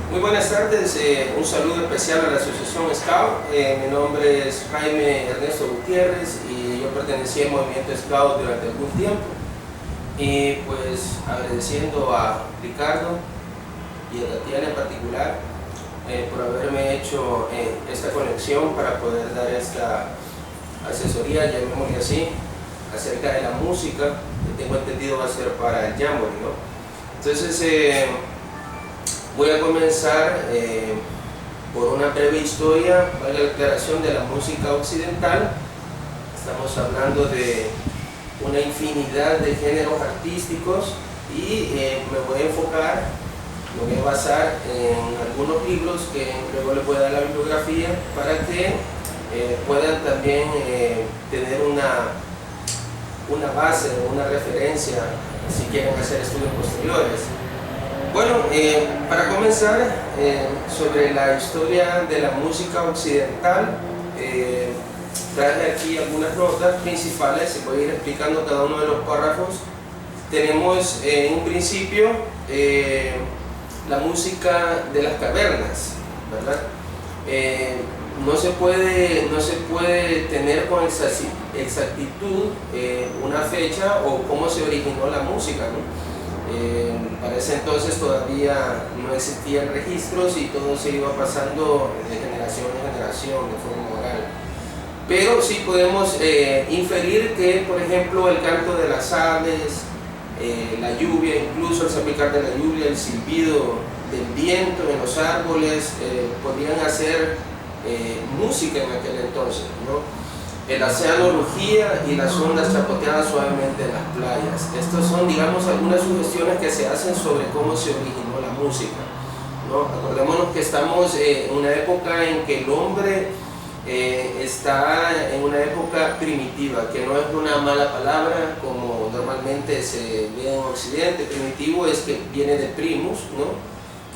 Muy buenas tardes, un saludo especial a la Asociación Scout. Mi nombre es Jaime Ernesto Gutiérrez y yo pertenecí al movimiento Scout durante algún tiempo. Y pues agradeciendo a Ricardo y a Tatiana en particular por haberme hecho esta conexión para poder dar esta asesoría, llamémosle así, acerca de la música, que tengo entendido va a ser para el Jamboree, ¿no? Entonces, voy a comenzar por una breve historia, valga la aclaración, de la música occidental. Estamos hablando de una infinidad de géneros artísticos y me voy a enfocar, me voy a basar en algunos libros que luego les voy a dar la bibliografía para que puedan también tener una base, una referencia si quieren hacer estudios posteriores. Bueno, para comenzar, sobre la historia de la música occidental, traje aquí algunas notas principales y voy a ir explicando cada uno de los párrafos. Tenemos en un principio la música de las cavernas, ¿verdad? No se puede tener con exactitud una fecha o cómo se originó la música, ¿no? Para ese entonces todavía no existían registros y todo se iba pasando de generación en generación de forma oral. Pero sí podemos inferir que, por ejemplo, el canto de las aves, la lluvia, incluso el salpicar de la lluvia, el silbido del viento en los árboles, podían hacer música en aquel entonces, ¿no? El océano rugía y las ondas chapoteaban suavemente en las playas. Estas son, digamos, algunas sugestiones que se hacen sobre cómo se originó la música, ¿no? Acordémonos que estamos en una época en que el hombre está en una época primitiva, que no es una mala palabra como normalmente se ve en Occidente. Primitivo es que viene de primus, ¿no?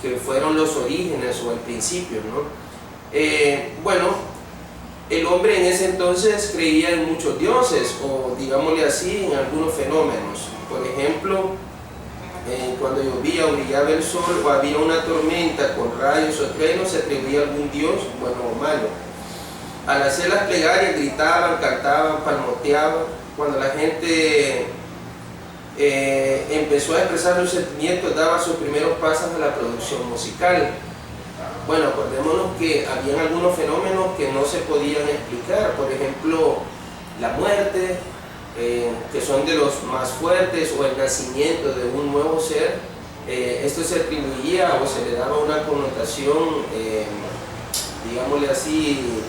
Que fueron los orígenes o el principio, ¿no? Bueno, el hombre en ese entonces creía en muchos dioses, o digámosle así, en algunos fenómenos. Por ejemplo, cuando llovía o brillaba el sol o había una tormenta con rayos o truenos, se atribuía a algún dios, bueno o malo. Al hacer las plegarias gritaban, cantaban, palmoteaban. Cuando la gente empezó a expresar sus sentimientos, daba sus primeros pasos a la producción musical. Bueno, acordémonos que habían algunos fenómenos que no se podían explicar, por ejemplo, la muerte, que son de los más fuertes, o el nacimiento de un nuevo ser. Esto se atribuía o se le daba una connotación, digámosle así,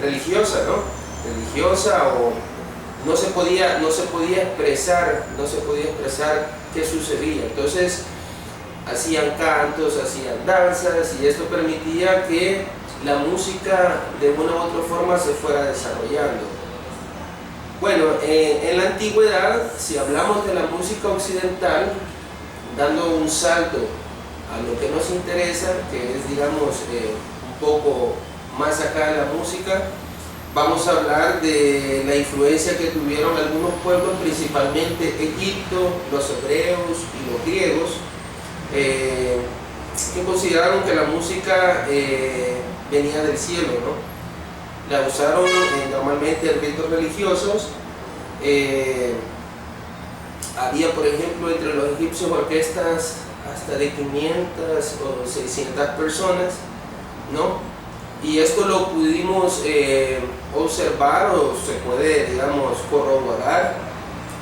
religiosa, ¿no? Religiosa, o no se podía expresar qué sucedía. Entonces, hacían cantos, hacían danzas, y esto permitía que la música de una u otra forma se fuera desarrollando. Bueno, en la antigüedad, si hablamos de la música occidental, dando un salto a lo que nos interesa, que es, digamos, un poco más acá de la música, vamos a hablar de la influencia que tuvieron algunos pueblos, principalmente Egipto, los hebreos y los griegos, que consideraron que la música venía del cielo, ¿no? La usaron normalmente en ritos religiosos. Había, por ejemplo, entre los egipcios orquestas hasta de 500 o 600 personas, ¿no? Y esto lo pudimos observar, o se puede, digamos, corroborar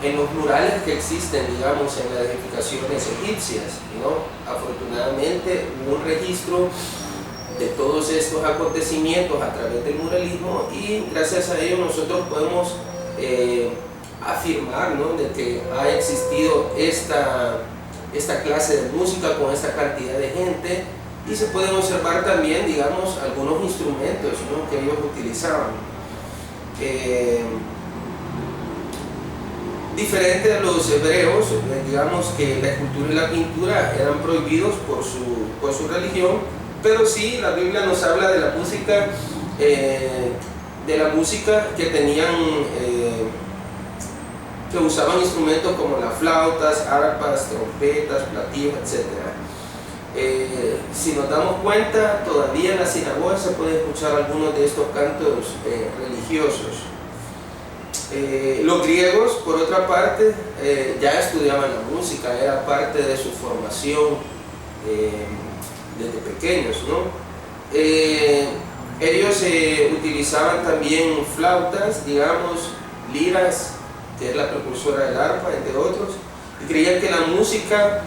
en los murales que existen, digamos, en las edificaciones egipcias, ¿no? Afortunadamente hubo un registro de todos estos acontecimientos a través del muralismo, y gracias a ello nosotros podemos afirmar, ¿no?, de que ha existido esta clase de música con esta cantidad de gente, y se pueden observar también, digamos, algunos instrumentos, ¿no?, que ellos utilizaban. Diferente a los hebreos, digamos que la escultura y la pintura eran prohibidos por su religión, pero sí la Biblia nos habla de la música que tenían, que usaban instrumentos como las flautas, arpas, trompetas, platillos, etc. Si nos damos cuenta, todavía en la sinagoga se pueden escuchar algunos de estos cantos religiosos. Los griegos, por otra parte, ya estudiaban la música, era parte de su formación desde pequeños, ¿no? Ellos utilizaban también flautas, digamos, liras, que es la precursora del arpa, entre otros, y creían que la música,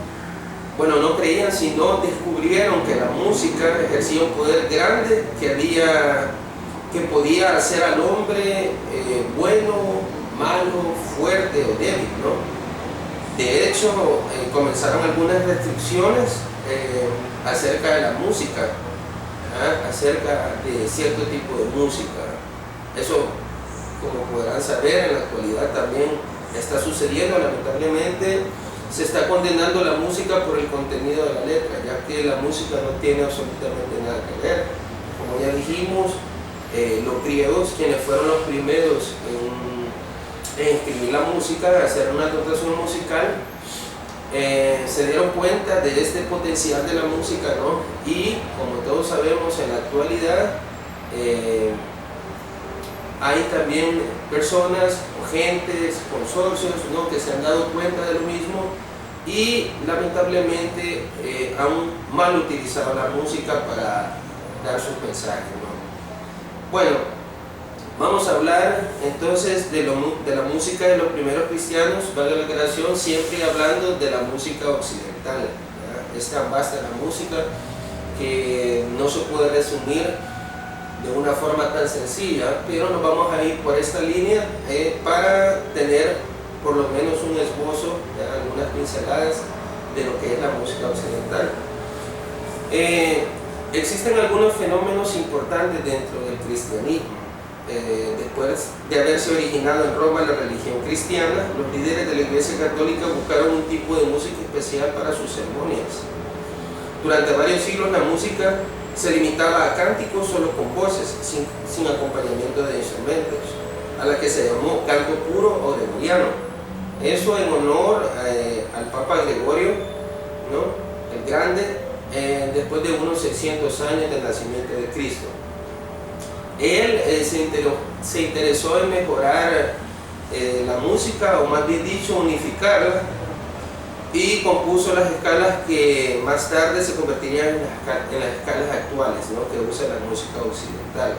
bueno, no creían, sino descubrieron que la música ejercía un poder grande que podía hacer al hombre bueno, malo, fuerte o débil, ¿no? De hecho, comenzaron algunas restricciones acerca de la música, acerca de cierto tipo de música. Eso, como podrán saber, en la actualidad también está sucediendo. Lamentablemente se está condenando la música por el contenido de la letra, ya que la música no tiene absolutamente nada que ver. Como ya dijimos, los griegos, quienes fueron los primeros en escribir la música, hacer una notación musical, se dieron cuenta de este potencial de la música, ¿no? Y como todos sabemos, en la actualidad hay también personas, gentes, consorcios, ¿no?, que se han dado cuenta de lo mismo y lamentablemente han mal utilizado la música para dar sus mensajes, ¿no? Bueno, vamos a hablar entonces de la música de los primeros cristianos, valga la aclaración, siempre hablando de la música occidental, ¿verdad? Es tan vasta la música que no se puede resumir de una forma tan sencilla, pero nos vamos a ir por esta línea para tener por lo menos un esbozo, algunas pinceladas de lo que es la música occidental. Existen algunos fenómenos importantes dentro del cristianismo. Después de haberse originado en Roma la religión cristiana, los líderes de la Iglesia Católica buscaron un tipo de música especial para sus ceremonias. Durante varios siglos la música se limitaba a cánticos solo con voces, sin acompañamiento de instrumentos, a la que se llamó canto puro o gregoriano. Eso en honor al Papa Gregorio, ¿no?, el Grande, después de unos 600 años del nacimiento de Cristo. Él se interesó en mejorar la música, o más bien dicho, unificarla, y compuso las escalas que más tarde se convertirían en las escalas actuales, ¿no?, que usa la música occidental.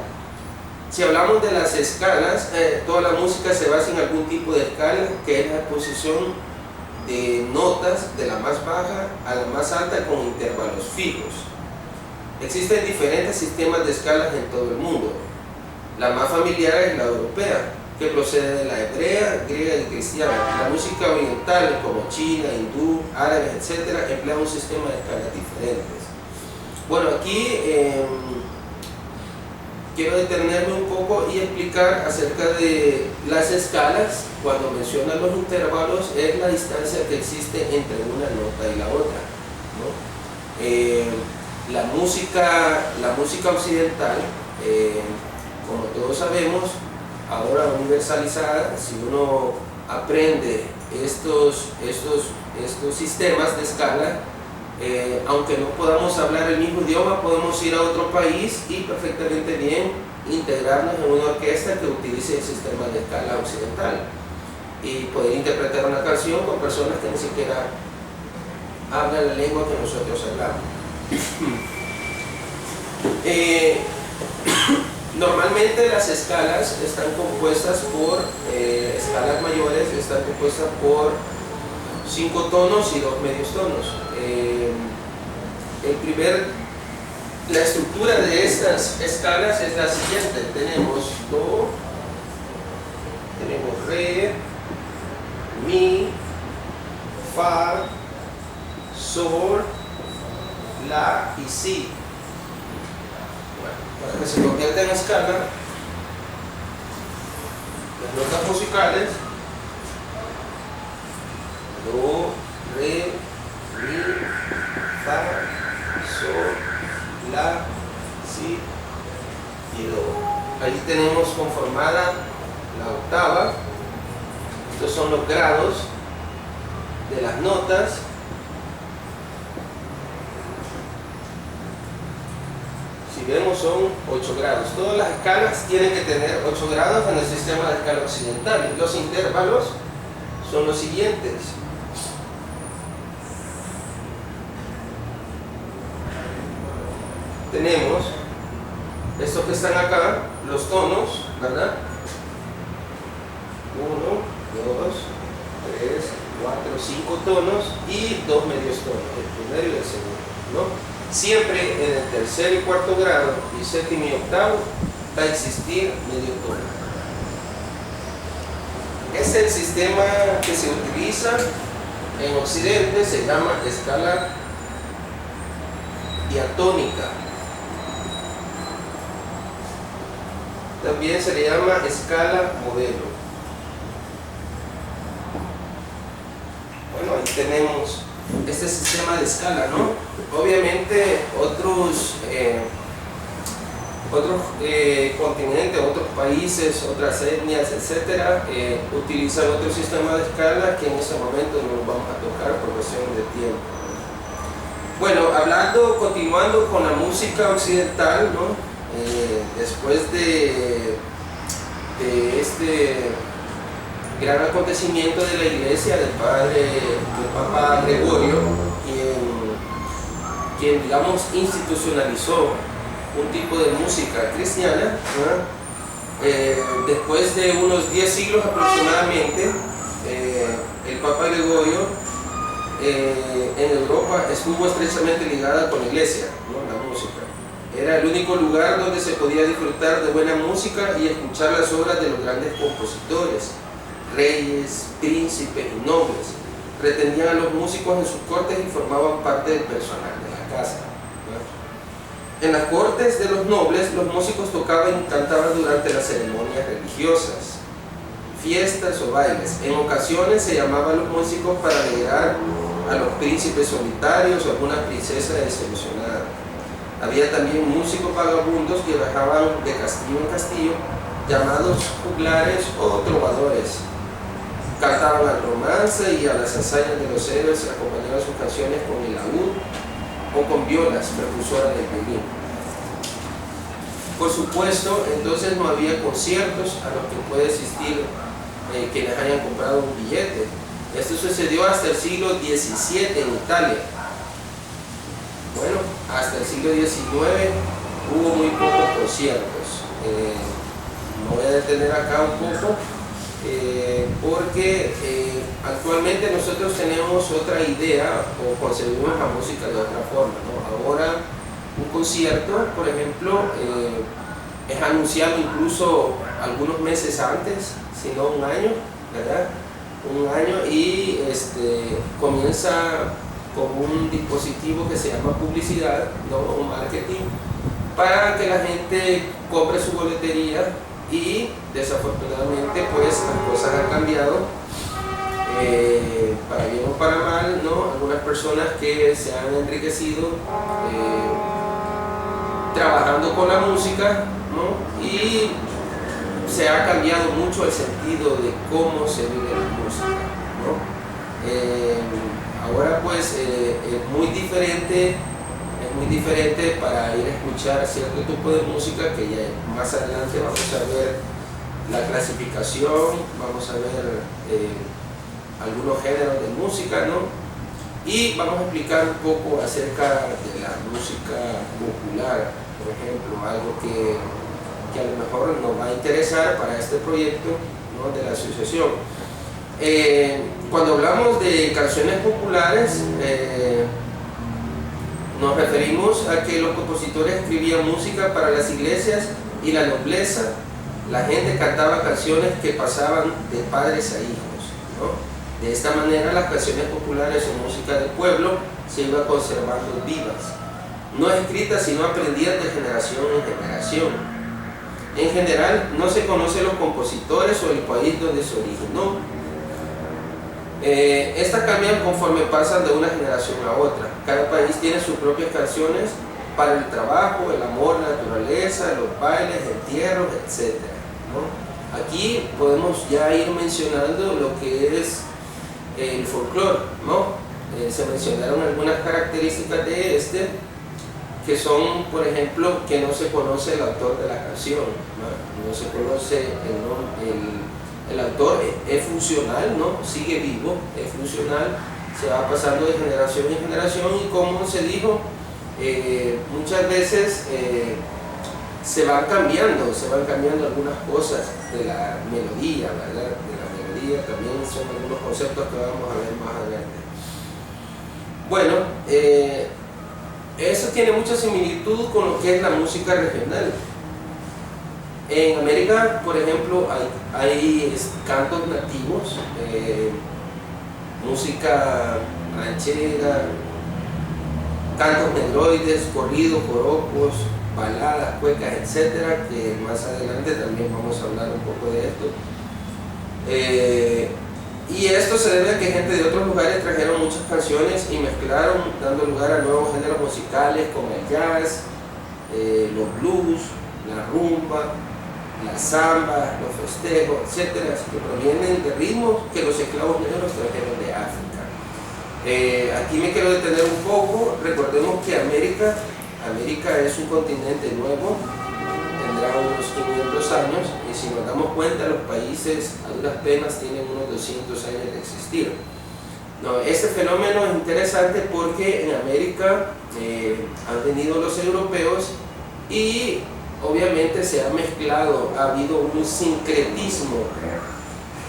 Si hablamos de las escalas, toda la música se basa en algún tipo de escala, que es la posición de notas de la más baja a la más alta con intervalos fijos. Existen diferentes sistemas de escalas en todo el mundo. La más familiar es la europea, que procede de la hebrea, griega y cristiana. La música oriental, como china, hindú, árabe, etc., emplea un sistema de escalas diferentes. Bueno, aquí quiero detenerme un poco y explicar acerca de las escalas. Cuando mencionan los intervalos, es la distancia que existe entre una nota y la otra, ¿no? La música occidental, como todos sabemos, ahora universalizada, si uno aprende estos sistemas de escala, aunque no podamos hablar el mismo idioma, podemos ir a otro país y perfectamente bien integrarnos en una orquesta que utilice el sistema de escala occidental y poder interpretar una canción con personas que ni siquiera hablan la lengua que nosotros hablamos. Normalmente las escalas están compuestas por, escalas mayores están compuestas por 5 tonos y 2 medios tonos. La estructura de estas escalas es la siguiente: tenemos do, tenemos re, mi, fa, sol, la y si. Bueno, para que se convierta en escala, las notas musicales do, re, mi, fa, sol, la, si y do. Ahí tenemos conformada la octava. Estos son los grados de las notas. Si vemos son 8 grados. Todas las escalas tienen que tener 8 grados en el sistema de escala occidental. Y los intervalos son los siguientes. Tenemos estos que están acá, los tonos, ¿verdad? 1, 2, 3, 4, 5 tonos y 2 medios tonos, el primero y el segundo, ¿no? Siempre en el tercer y cuarto grado y séptimo y octavo va a existir medio tono. Es el sistema que se utiliza en Occidente, se llama escala diatónica. También se le llama escala modelo. Bueno, ahí tenemos este sistema de escala, ¿no? Obviamente otros continentes, otros países, otras etnias, etcétera, utilizan otro sistema de escala que en este momento no nos vamos a tocar por cuestiones de tiempo. Bueno, continuando con la música occidental, ¿no? Después de este gran acontecimiento de la iglesia del Papa Gregorio, quien digamos institucionalizó un tipo de música cristiana, ¿no? Después de unos 10 siglos aproximadamente, el Papa Gregorio en Europa estuvo estrechamente ligada con la iglesia, ¿no? La música. Era el único lugar donde se podía disfrutar de buena música y escuchar las obras de los grandes compositores, reyes, príncipes y nobles. Retendían a los músicos en sus cortes y formaban parte del personal de la casa, ¿no? En las cortes de los nobles, los músicos tocaban y cantaban durante las ceremonias religiosas, fiestas o bailes. En ocasiones se llamaban a los músicos para alegrar a los príncipes solitarios o a alguna princesa desilusionada. Había también músicos vagabundos que viajaban de castillo en castillo, llamados juglares o trovadores. Cantaban al romance y a las hazañas de los héroes, acompañaban sus canciones con el laúd o con violas precursoras del violín. Por supuesto, entonces no había conciertos a los que puede asistir quienes hayan comprado un billete. Esto sucedió hasta el siglo XVII en Italia. Bueno, hasta el siglo XIX hubo muy pocos conciertos. Me voy a detener acá un poco porque actualmente nosotros tenemos otra idea o concebimos la música de otra forma, ¿no? Ahora un concierto, por ejemplo, es anunciado incluso algunos meses antes, si no un año, ¿verdad? Un año, y comienza con un dispositivo que se llama publicidad, ¿no? Un marketing, para que la gente compre su boletería. Y desafortunadamente pues las cosas han cambiado, para bien o para mal, ¿no? Algunas personas que se han enriquecido trabajando con la música, ¿no? Y se ha cambiado mucho el sentido de cómo se vive la música, ¿no? Ahora pues es muy diferente para ir a escuchar cierto tipo de música, que ya más adelante vamos a ver la clasificación, vamos a ver algunos géneros de música, ¿no? Y vamos a explicar un poco acerca de la música popular, por ejemplo, algo que a lo mejor nos va a interesar para este proyecto, ¿no? De la asociación. Cuando hablamos de canciones populares, nos referimos a que los compositores escribían música para las iglesias y la nobleza. La gente cantaba canciones que pasaban de padres a hijos, ¿no? De esta manera las canciones populares o música del pueblo se iba conservando vivas, no escritas sino aprendidas de generación en generación. En general no se conocen los compositores o el país donde se originó. Estas cambian conforme pasan de una generación a otra. Cada país tiene sus propias canciones para el trabajo, el amor, la naturaleza, los bailes, entierros, etc., ¿no? Aquí podemos ya ir mencionando lo que es el folclore, ¿no? Se mencionaron algunas características de que son, por ejemplo, que no se conoce el autor de la canción, no se conoce el autor, es funcional, ¿no? Sigue vivo, es funcional, se va pasando de generación en generación y como se dijo, muchas veces se van cambiando algunas cosas de la melodía, ¿verdad? De la melodía también son algunos conceptos que vamos a ver más adelante. Bueno, eso tiene mucha similitud con lo que es la música regional. En América, por ejemplo, hay cantos nativos, música ranchera, cantos negroides, corridos, joropos, baladas, cuecas, etcétera, que más adelante también vamos a hablar un poco de esto. Y esto se debe a que gente de otros lugares trajeron muchas canciones y mezclaron, dando lugar a nuevos géneros musicales como el jazz, los blues, la rumba, la samba, los festejos, etcétera, que provienen de ritmos que los esclavos negros trajeron de África. Aquí me quiero detener un poco. Recordemos que América es un continente nuevo, tendrá unos 500 años, y si nos damos cuenta, los países a duras penas tienen unos 200 años de existir. No, este fenómeno es interesante porque en América han venido los europeos y obviamente se ha mezclado, ha habido un sincretismo,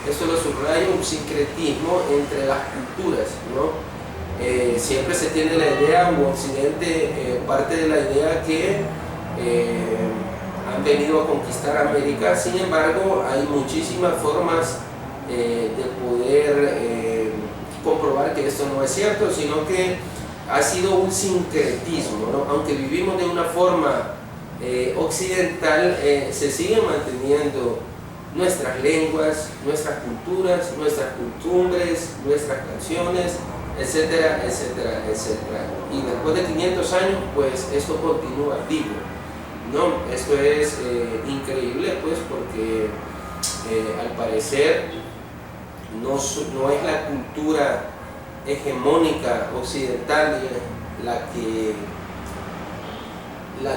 esto lo subrayo, un sincretismo entre las culturas, ¿no? Siempre se tiene la idea, o Occidente parte de la idea que han venido a conquistar América. Sin embargo, hay muchísimas formas de poder comprobar que esto no es cierto, sino que ha sido un sincretismo, ¿no? Aunque vivimos de una forma occidental, se siguen manteniendo nuestras lenguas, nuestras culturas, nuestras costumbres, nuestras canciones, etcétera, etcétera, etcétera. Y después de 500 años, pues esto continúa vivo, ¿no? Esto es increíble, pues, porque al parecer no es la cultura hegemónica occidental la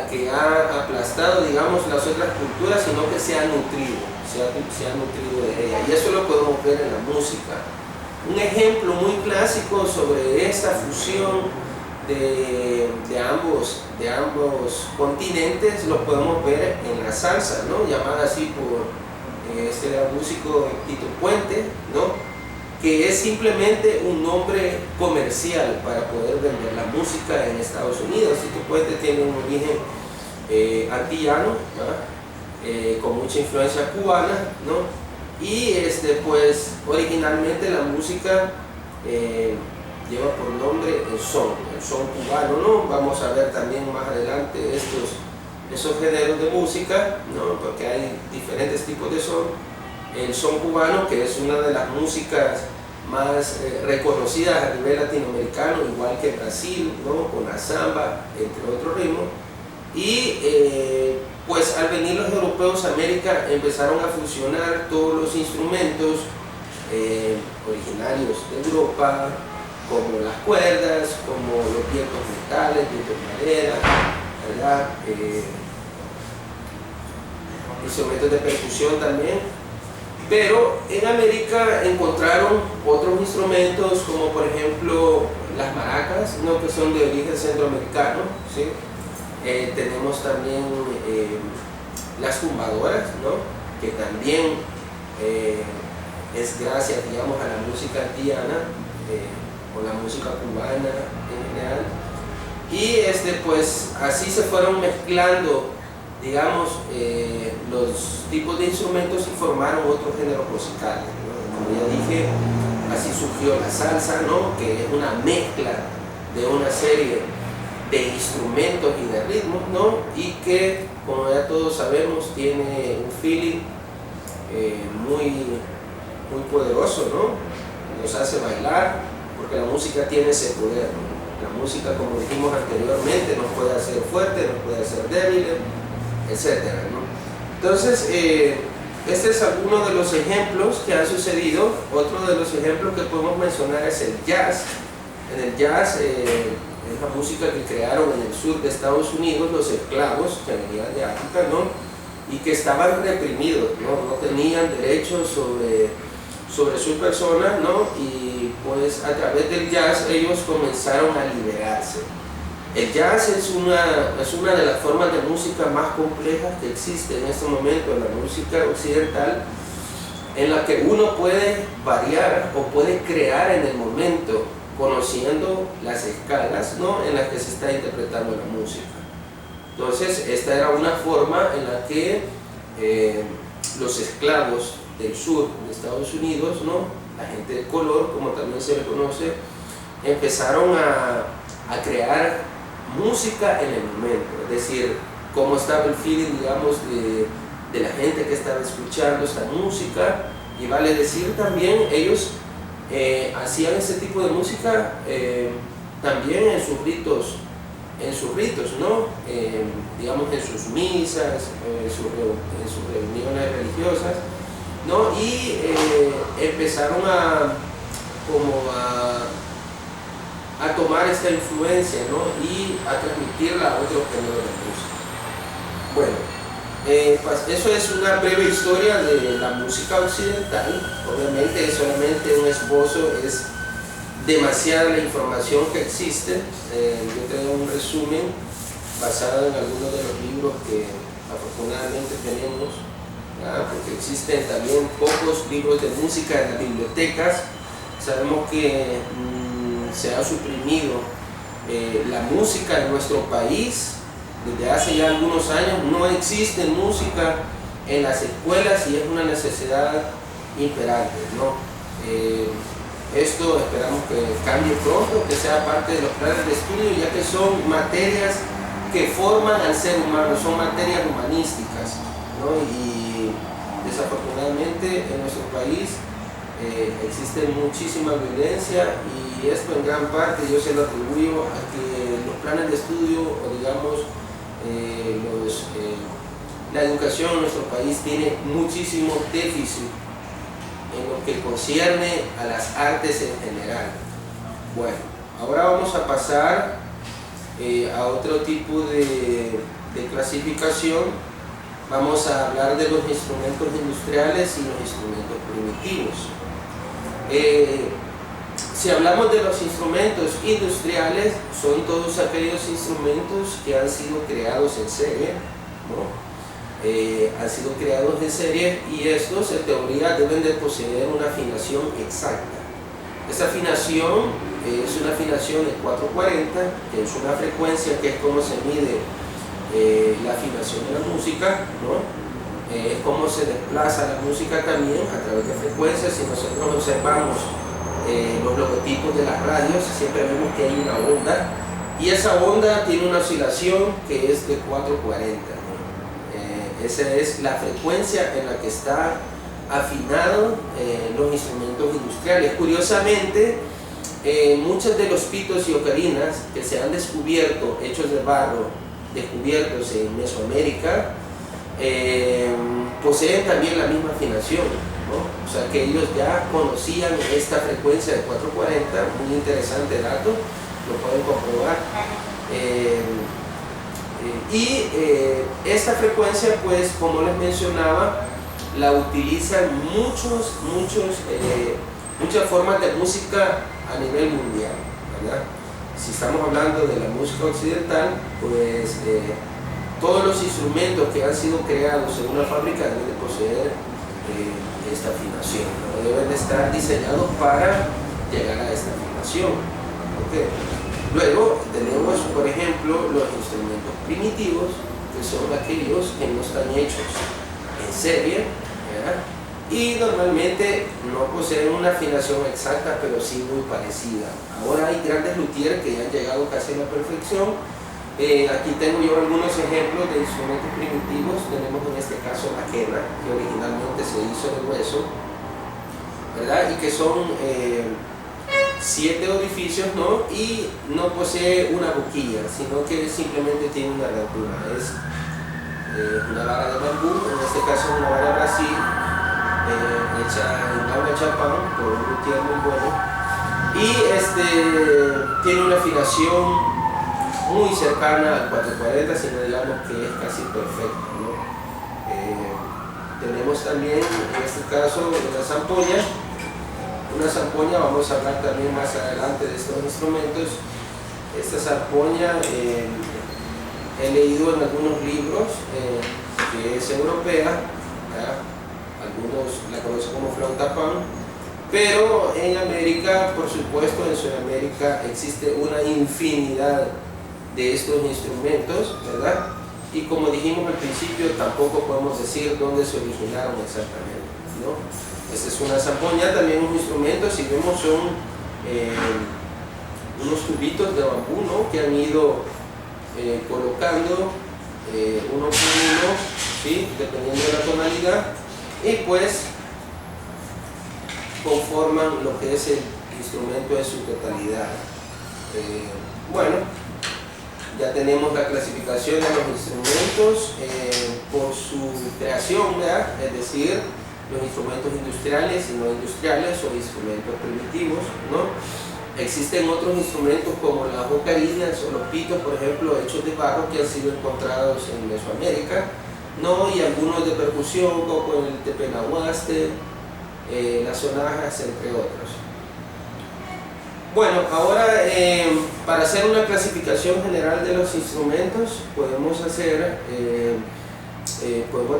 que ha aplastado, digamos, las otras culturas, sino que se ha nutrido de ella. Y eso lo podemos ver en la música. Un ejemplo muy clásico sobre esta fusión de ambos continentes lo podemos ver en la salsa, ¿no? Llamada así por este músico Tito Puente, ¿no? Que es simplemente un nombre comercial para poder vender la música en Estados Unidos. Tito Puente tiene un origen antillano, ¿no? Con mucha influencia cubana, ¿no? Y pues originalmente la música lleva por nombre el son cubano, ¿no? Vamos a ver también más adelante esos géneros de música, ¿no? Porque hay diferentes tipos de son. El son cubano, que es una de las músicas más reconocidas a nivel latinoamericano, igual que Brasil, ¿no? Con la samba, entre otros ritmos. Y pues al venir los europeos a América empezaron a fusionar todos los instrumentos originarios de Europa, como las cuerdas, como los vientos metales, vientos madera, ¿verdad? Instrumentos de percusión también. Pero en América encontraron otros instrumentos, como por ejemplo las maracas, ¿no? Que son de origen centroamericano, ¿sí? Tenemos también las tumbadoras, ¿no? Que también es gracias, digamos, a la música antillana o la música cubana en general. Y pues así se fueron mezclando, digamos, los tipos de instrumentos y formaron otros géneros musicales, ¿no? Como ya dije, así surgió la salsa, ¿no? Que es una mezcla de una serie de instrumentos y de ritmos, ¿no? Y que, como ya todos sabemos, tiene un feeling muy poderoso, ¿no? Nos hace bailar, porque la música tiene ese poder, ¿no? La música, como dijimos anteriormente, nos puede hacer fuertes, nos puede hacer débiles, etcétera, ¿no? Entonces, este es alguno de los ejemplos que han sucedido. Otro de los ejemplos que podemos mencionar es el jazz. En el jazz, es la música que crearon en el sur de Estados Unidos los esclavos que venían de África, ¿no? Y que estaban reprimidos, ¿no? No tenían derechos sobre su persona, ¿no? Y pues a través del jazz ellos comenzaron a liberarse. El jazz es una de las formas de música más complejas que existe en este momento en la música occidental, en la que uno puede variar o puede crear en el momento, conociendo las escalas, ¿no?, en las que se está interpretando la música. Entonces, esta era una forma en la que los esclavos del sur de Estados Unidos, ¿no?, la gente de color, como también se le conoce, empezaron a crear música en el momento, es decir, cómo estaba el feeling, digamos, de la gente que estaba escuchando esta música. Y vale decir también, ellos hacían ese tipo de música también en sus ritos, ¿no? Digamos, en sus misas, en sus reuniones religiosas, ¿no? Y empezaron a tomar esta influencia, ¿no?, y a transmitirla a otros géneros de música. Bueno, pues eso es una breve historia de la música occidental. Obviamente es solamente un esbozo, es demasiada la información que existe. Yo traigo un resumen basado en algunos de los libros que afortunadamente tenemos, porque existen también pocos libros de música en las bibliotecas. Sabemos que se ha suprimido la música en nuestro país. Desde hace ya algunos años no existe música en las escuelas y es una necesidad imperante, ¿no? Esto esperamos que cambie pronto, que sea parte de los planes de estudio, ya que son materias que forman al ser humano, son materias humanísticas, ¿no? Y desafortunadamente en nuestro país existe muchísima violencia, y esto en gran parte yo se lo atribuyo a que los planes de estudio, o digamos la educación en nuestro país tiene muchísimo déficit en lo que concierne a las artes en general. Bueno, ahora vamos a pasar a otro tipo de clasificación. Vamos a hablar de los instrumentos industriales y los instrumentos primitivos. Si hablamos de los instrumentos industriales, son todos aquellos instrumentos que han sido creados en serie, ¿no? Han sido creados en serie, y estos en teoría deben de poseer una afinación exacta. Esta afinación es una afinación de 440, que es una frecuencia que es como se mide la afinación de la música, ¿no? Es como se desplaza la música también a través de frecuencias. Si nosotros observamos los logotipos de las radios, siempre vemos que hay una onda, y esa onda tiene una oscilación que es de 440, ¿no? Esa es la frecuencia en la que está afinado los instrumentos industriales. Curiosamente, muchos de los pitos y ocarinas que se han descubierto, hechos de barro, descubiertos en Mesoamérica, poseen también la misma afinación, ¿no? O sea que ellos ya conocían esta frecuencia de 440, muy interesante dato, lo pueden comprobar. Esta frecuencia, pues, como les mencionaba, la utilizan muchas formas de música a nivel mundial, ¿verdad? Si estamos hablando de la música occidental, pues todos los instrumentos que han sido creados en una fábrica deben de poseer esta afinación, ¿no? Deben de estar diseñados para llegar a esta afinación, ¿okay? Luego tenemos, por ejemplo, los instrumentos primitivos, que son aquellos que no están hechos en serie, ¿verdad? Y normalmente no poseen una afinación exacta, pero sí muy parecida. Ahora hay grandes luthiers que ya han llegado casi a la perfección. Aquí tengo yo algunos ejemplos de instrumentos primitivos. Tenemos en este caso la quena, que originalmente se hizo de hueso, ¿verdad? Y que son 7 orificios, ¿no? Y no posee una boquilla, sino que simplemente tiene una abertura. Es una vara de bambú, en este caso una vara de Brasil, hecha en agua de champán por un luthier muy bueno, y tiene una afinación muy cercana al 440, sino digamos que es casi perfecta, ¿no? Tenemos también en este caso una zampoña. Una zampoña, vamos a hablar también más adelante de estos instrumentos. Esta zampoña he leído en algunos libros que es europea, ¿ya? Algunos la conocen como flauta pan, pero en América, por supuesto, en Sudamérica existe una infinidad de estos instrumentos, ¿verdad? Y como dijimos al principio, tampoco podemos decir dónde se originaron exactamente, ¿no? Esta es una zampoña, también un instrumento, si vemos son unos tubitos de bambú, ¿no? Que han ido colocando uno por uno, ¿sí? Dependiendo de la tonalidad, y pues conforman lo que es el instrumento en su totalidad. Bueno, ya tenemos la clasificación de los instrumentos por su creación, ¿verdad? Es decir, los instrumentos industriales y no industriales o instrumentos primitivos, ¿no? Existen otros instrumentos como las ocarinas o los pitos, por ejemplo, hechos de barro, que han sido encontrados en Mesoamérica, ¿no? Y algunos de percusión como el tepenahuaste, las sonajas, entre otros. Bueno, ahora para hacer una clasificación general de los instrumentos podemos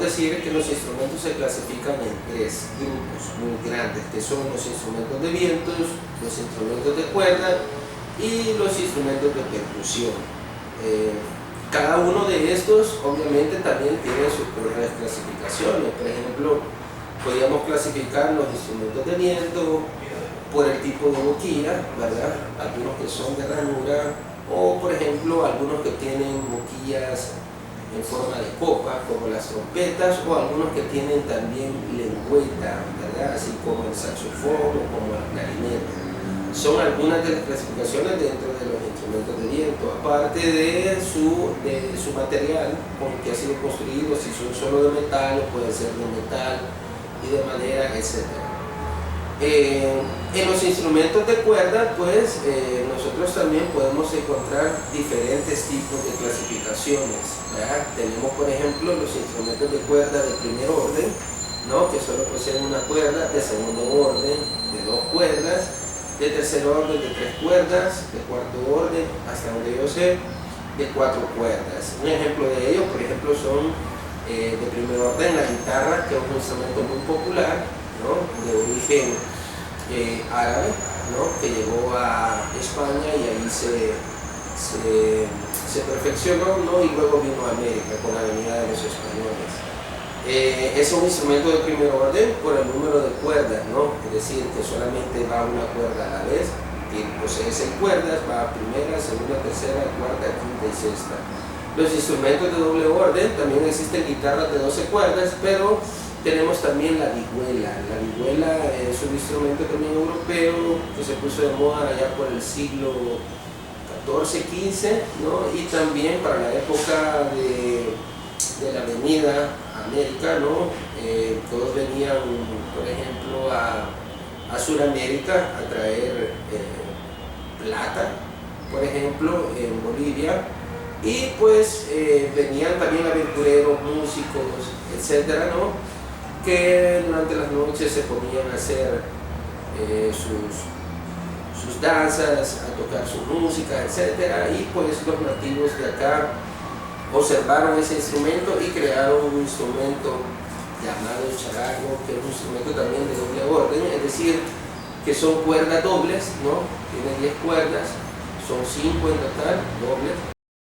decir que los instrumentos se clasifican en tres grupos muy grandes, que son los instrumentos de vientos, los instrumentos de cuerda y los instrumentos de percusión. Cada uno de estos obviamente también tiene sus propias clasificaciones. Por ejemplo, podríamos clasificar los instrumentos de viento por el tipo de boquilla, ¿verdad? Algunos que son de ranura, o por ejemplo algunos que tienen boquillas en forma de copa, como las trompetas, o algunos que tienen también lengüeta, ¿verdad? Así como el saxofón o como el clarinete. Son algunas de las clasificaciones dentro de los instrumentos de viento, aparte de su material con que ha sido construido, si son solo de metal o puede ser de metal y de madera, etc. En los instrumentos de cuerda, pues nosotros también podemos encontrar diferentes tipos de clasificaciones, ¿verdad? Tenemos, por ejemplo, los instrumentos de cuerda de primer orden, ¿no? Que solo poseen una cuerda, de segundo orden, de 2 cuerdas, de tercer orden, de 3 cuerdas, de cuarto orden, hasta donde yo sé, de 4 cuerdas. Un ejemplo de ello, por ejemplo, son de primer orden la guitarra, que es un instrumento muy popular, ¿no? De origen árabe, ¿no? Que llegó a España y ahí se perfeccionó, ¿no? Y luego vino a América con la venida de los españoles. Es un instrumento de primer orden por el número de cuerdas, ¿no? Es decir, que solamente va una cuerda a la vez, que posee 6 cuerdas, va a primera, segunda, tercera, cuarta, quinta y sexta. Los instrumentos de doble orden, también existen guitarras de 12 cuerdas, pero tenemos también la vihuela. La vihuela es un instrumento también europeo que se puso de moda allá por el siglo XIV, XV, ¿no? Y también para la época de la venida a América, ¿no? Todos venían, por ejemplo, a Sudamérica a traer plata, por ejemplo, en Bolivia, y pues venían también aventureros, músicos, etcétera, ¿no? Que durante las noches se ponían a hacer sus danzas, a tocar su música, etcétera, y pues los nativos de acá observaron ese instrumento y crearon un instrumento llamado charango, que es un instrumento también de doble orden, es decir, que son cuerdas dobles, ¿no? Tiene 10 cuerdas, son 5 en total, dobles.